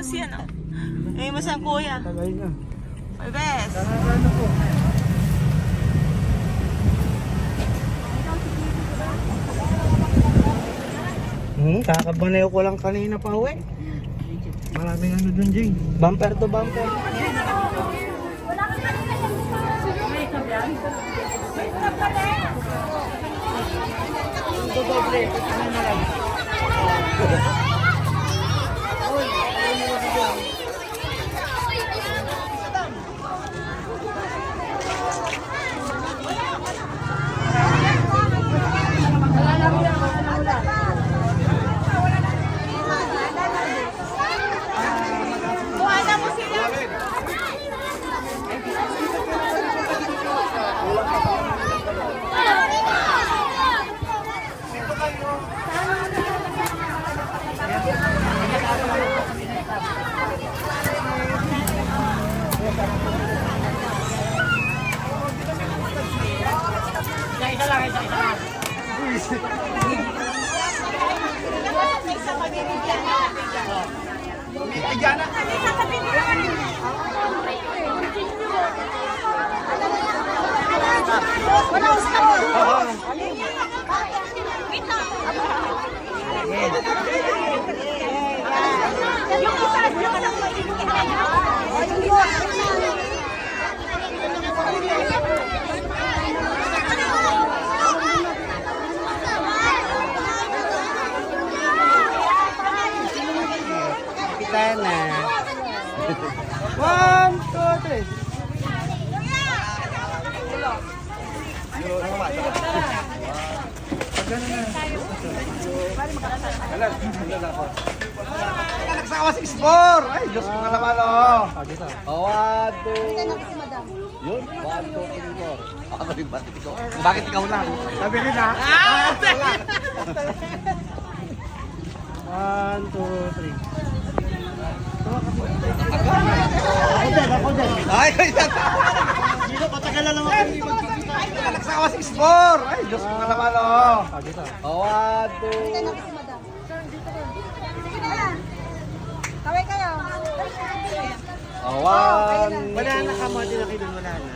famous yan, oh. Famous ang kuya. Tagay na. My best. Ano po? Kakabanayo ko lang kanina pa uwi. Maraming ano dun, Jing. Bumper to bumper. Kuha mo sila. Isa lang. Kita na. 1, 2, 3. Nagsawa 6-4! Ay, Diyos ko na naman, oh! 1, 2... Yun, 1, 2, 3, 4. Bakit ikaw? Bakit ikaw lang? Sabi nila. 1, 2, 3. Ako din. Ay, dito patagal na lang ako. Nagsawa 6-4! Ay, Diyos ko na naman, oh! 1, 2... Kaway kayo. Wala na ka mo, dinaki doon, wala na.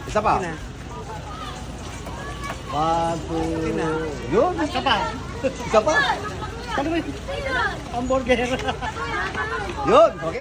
Isa pa? 1, 2... Yun, isa pa. Isa pa? Hamburger. Yun, okay.